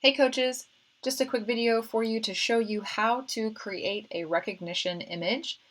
Hey coaches, just a quick video for you to show you how to create a recognition image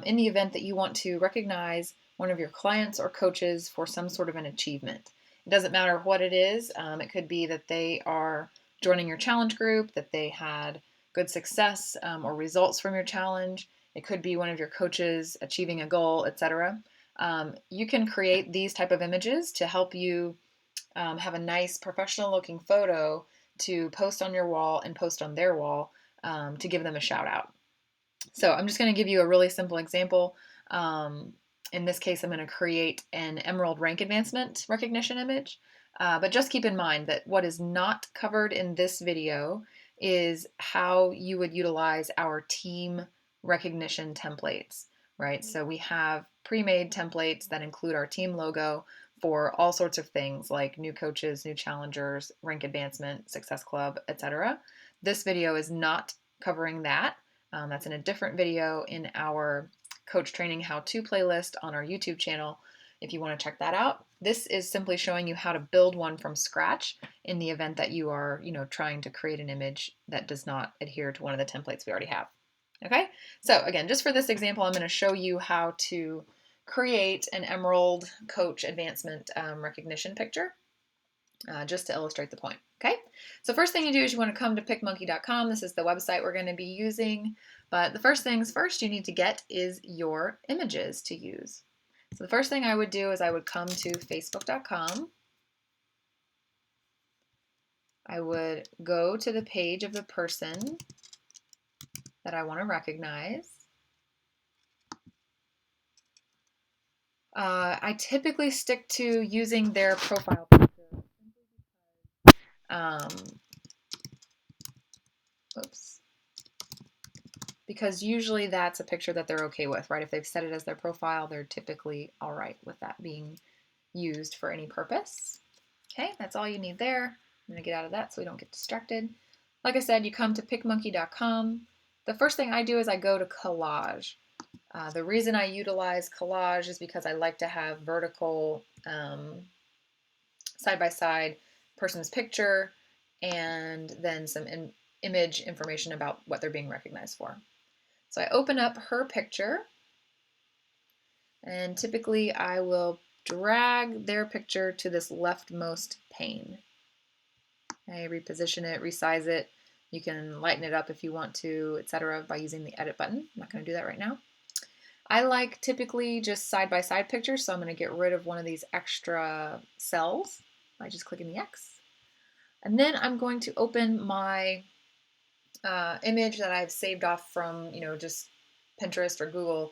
in the event that you want to recognize one of your clients or coaches for some sort of an achievement. It doesn't matter what it is. It could be that they are joining your challenge group, that they had good success or results from your challenge. It could be one of your coaches achieving a goal, etc. You can create these type of images to help you have a nice professional looking photo to post on your wall and post on their wall to give them a shout out. So I'm just going to give you a really simple example. In this case, I'm going to create an Emerald rank advancement recognition image. But just keep in mind that what is not covered in this video is how you would utilize our team recognition templates, right? So we have pre-made templates that include our team logo for all sorts of things like new coaches, new challengers, rank advancement, success club, etc. This video is not covering that. That's in a different video in our coach training how-to playlist on our YouTube channel if you want to check that out. This is simply showing you how to build one from scratch in the event that you are, trying to create an image that does not adhere to one of the templates we already have. Okay, so again, just for this example, I'm going to show you how to create an Emerald coach advancement recognition picture, just to illustrate the point. Okay, so first thing you do is you want to come to picmonkey.com. This is the website we're going to be using, but the first things first you need to get is your images to use. So the first thing I would do is I would come to facebook.com. I would go to the page of the person that I want to recognize. I typically stick to using their profile picture. Because usually that's a picture that they're okay with, right? If they've set it as their profile, they're typically all right with that being used for any purpose. Okay, that's all you need there. I'm gonna get out of that so we don't get distracted. Like I said, you come to picmonkey.com. The first thing I do is I go to Collage. The reason I utilize Collage is because I like to have vertical side-by-side person's picture and then some image information about what they're being recognized for. So I open up her picture, and typically I will drag their picture to this leftmost pane. I reposition it, resize it. You can lighten it up if you want to, etc. by using the edit button. I'm not going to do that right now. I like typically just side-by-side pictures, so I'm going to get rid of one of these extra cells by just clicking the X. And then I'm going to open my image that I've saved off from, just Pinterest or Google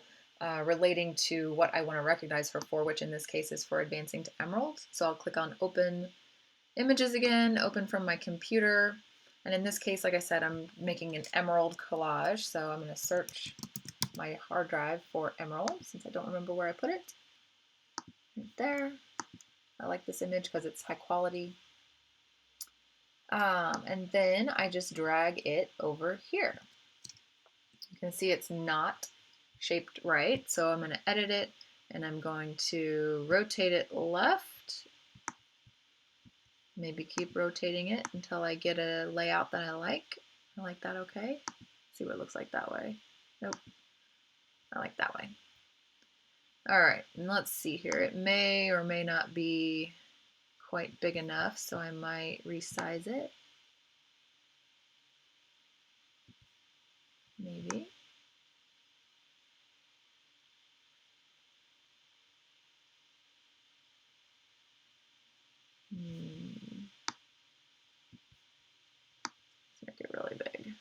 relating to what I want to recognize her for, which in this case is for advancing to Emerald. So I'll click on Open Images again, open from my computer. And in this case, like I said, I'm making an Emerald collage. So I'm going to search my hard drive for Emerald since I don't remember where I put it. Right there. I like this image because it's high quality. And then I just drag it over here. You can see it's not shaped right, so I'm going to edit it and I'm going to rotate it left. Maybe keep rotating it until I get a layout that I like. I like that, okay? See what it looks like that way. Nope. I like that way. All right, and let's see here. It may or may not be quite big enough, so I might resize it. Maybe. Let's make it really big.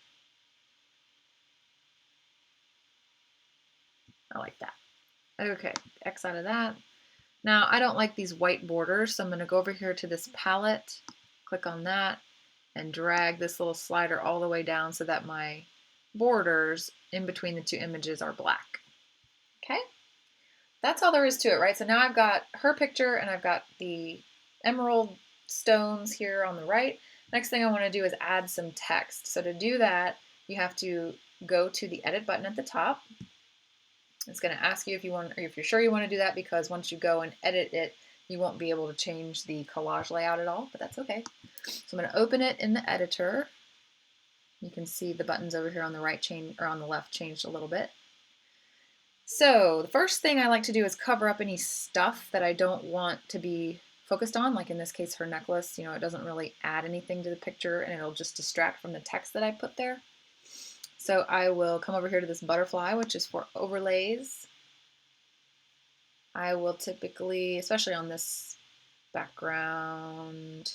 I like that. Okay, X out of that. Now, I don't like these white borders, so I'm going to go over here to this palette, click on that, and drag this little slider all the way down so that my borders in between the two images are black. Okay? That's all there is to it, right? So now I've got her picture and I've got the emerald stones here on the right. Next thing I want to do is add some text. So to do that, you have to go to the edit button at the top. It's going to ask you if you're sure you want to do that, because once you go and edit it, you won't be able to change the collage layout at all, but that's okay. So I'm going to open it in the editor. You can see the buttons over here on the right or on the left changed a little bit. So the first thing I like to do is cover up any stuff that I don't want to be focused on, like in this case her necklace. It doesn't really add anything to the picture and it'll just distract from the text that I put there. So I will come over here to this butterfly, which is for overlays. I will typically, especially on this background,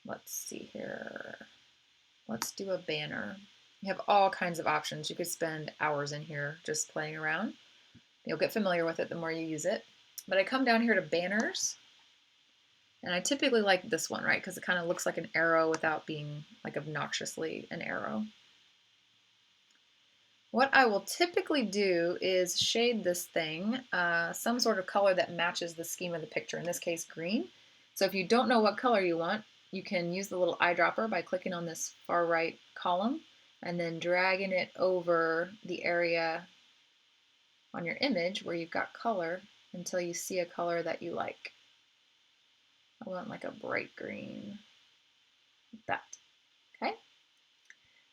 let's see here, let's do a banner. You have all kinds of options. You could spend hours in here just playing around. You'll get familiar with it the more you use it. But I come down here to banners, and I typically like this one, right? Because it kind of looks like an arrow without being like obnoxiously an arrow. What I will typically do is shade this thing some sort of color that matches the scheme of the picture, in this case green. So if you don't know what color you want, you can use the little eyedropper by clicking on this far right column and then dragging it over the area on your image where you've got color until you see a color that you like. I want like a bright green, like that, okay?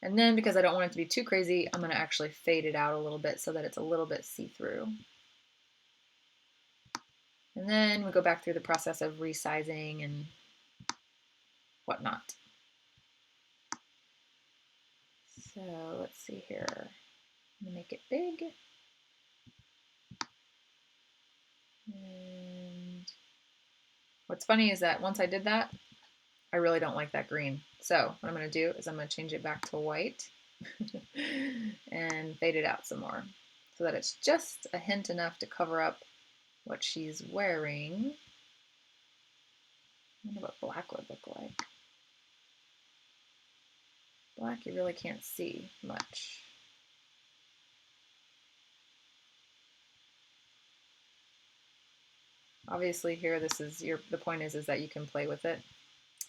And then because I don't want it to be too crazy, I'm gonna actually fade it out a little bit so that it's a little bit see-through. And then we go back through the process of resizing and whatnot. So let's see here. I'm gonna make it big. And what's funny is that once I did that, I really don't like that green. So what I'm gonna do is I'm gonna change it back to white and fade it out some more so that it's just a hint enough to cover up what she's wearing. I wonder what black would look like. Black you really can't see much. Obviously here this is the point is that you can play with it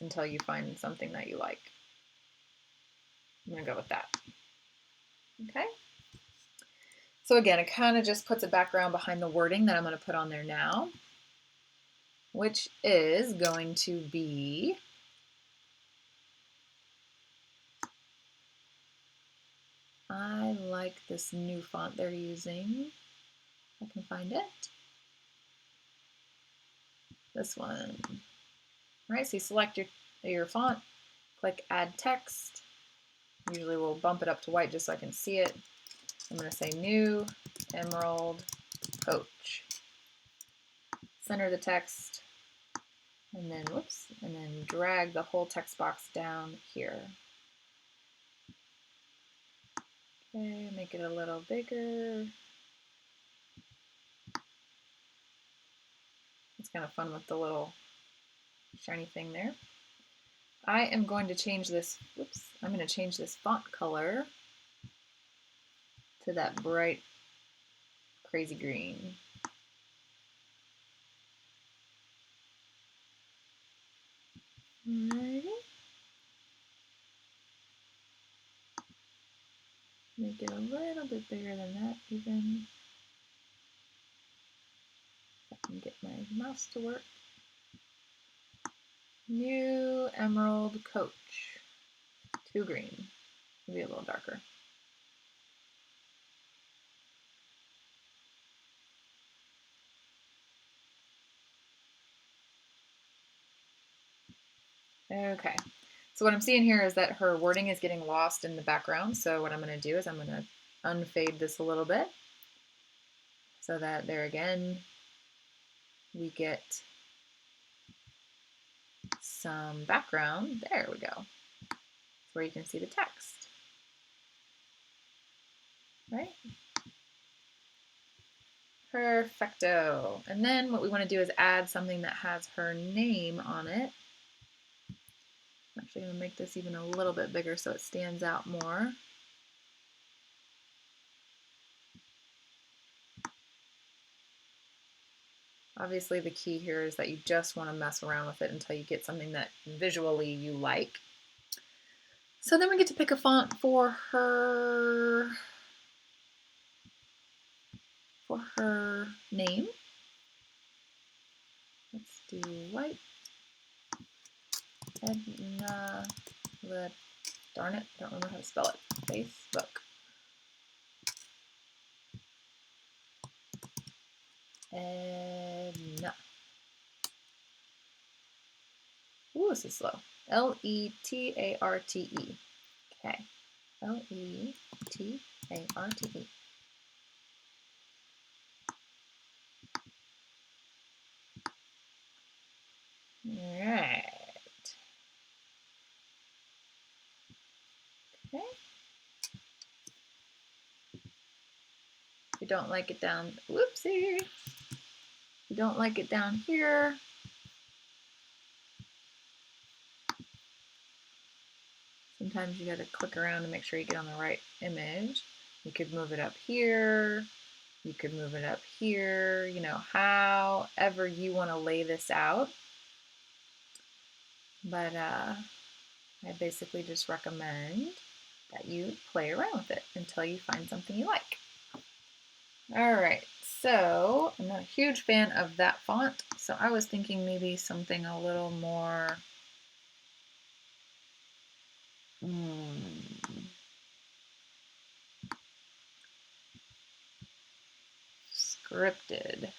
until you find something that you like. I'm gonna go with that. Okay. So again, it kind of just puts a background behind the wording that I'm going to put on there now, which is going to be I like this new font they're using. I can find it. This one. All right, so you select your font, click add text. Usually we'll bump it up to white just so I can see it. I'm going to say new Emerald Coach. Center the text, and then whoops, and then drag the whole text box down here. Okay, make it a little bigger. It's kind of fun with the little shiny thing there. I am going to change this, whoops, I'm going to change this font color to that bright, crazy green. Alrighty. Make it a little bit bigger than that even. If I can get my mouse to work. New Emerald Coach. Too green. Maybe a little darker. Okay. So what I'm seeing here is that her wording is getting lost in the background. So what I'm going to do is I'm going to unfade this a little bit so that there again we get some background. There we go. Where you can see the text. Right? Perfecto. And then what we want to do is add something that has her name on it. I'm actually going to make this even a little bit bigger so it stands out more. Obviously the key here is that you just want to mess around with it until you get something that visually you like. So then we get to pick a font for her name. Let's do white. Edna, darn it, don't remember how to spell it. Facebook. Edna. Ooh, this is slow. Letarte. Okay. Letarte. All right. Okay. If you don't like it down, whoopsie. If you don't like it down here, sometimes you gotta click around to make sure you get on the right image. You could move it up here. You could move it up here, you know, however you want to lay this out. But I basically just recommend that you play around with it until you find something you like. All right, so I'm not a huge fan of that font, so I was thinking maybe something a little more scripted.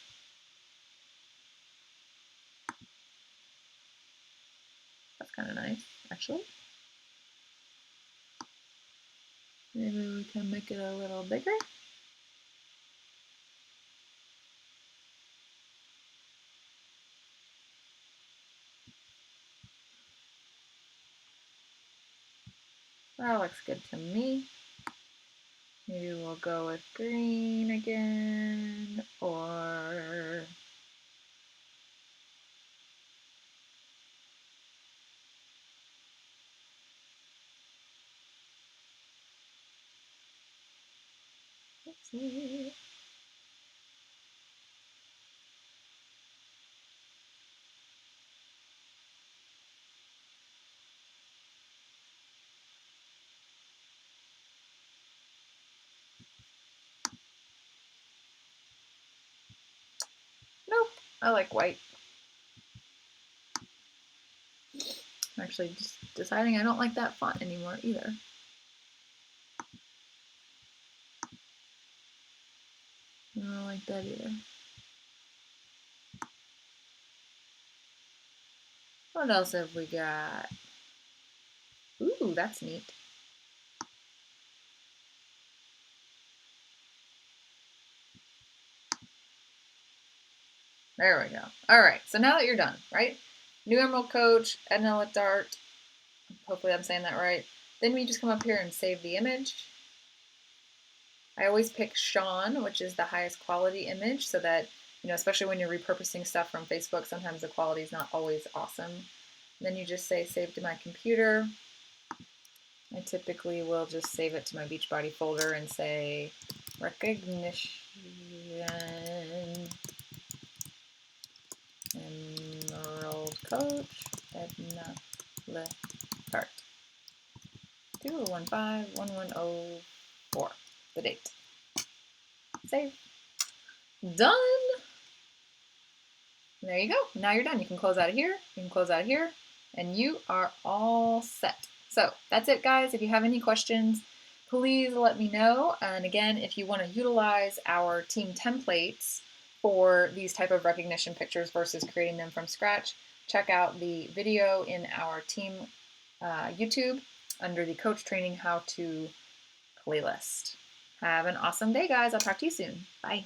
That's kind of nice, actually. Maybe we can make it a little bigger. That looks good to me. Maybe we'll go with green again, or let's see. Nope, I like white. I'm actually just deciding I don't like that font anymore either. I don't like that either. What else have we got? Ooh, that's neat. There we go. All right, so now that you're done, right? New Emerald Coach, Edna Dart. Hopefully I'm saying that right. Then we just come up here and save the image. I always pick Sean, which is the highest quality image, so that, you know, especially when you're repurposing stuff from Facebook, sometimes the quality is not always awesome. And then you just say save to my computer. I typically will just save it to my Beachbody folder and say recognition Emerald Coach Edna Lecart 2151104. The date. Save. Done. There you go. Now you're done. You can close out of here. You can close out of here, and you are all set. So that's it, guys. If you have any questions, please let me know. And again, if you want to utilize our team templates for these type of recognition pictures versus creating them from scratch, check out the video in our team YouTube under the coach training how to playlist. Have an awesome day, guys. I'll talk to you soon. Bye.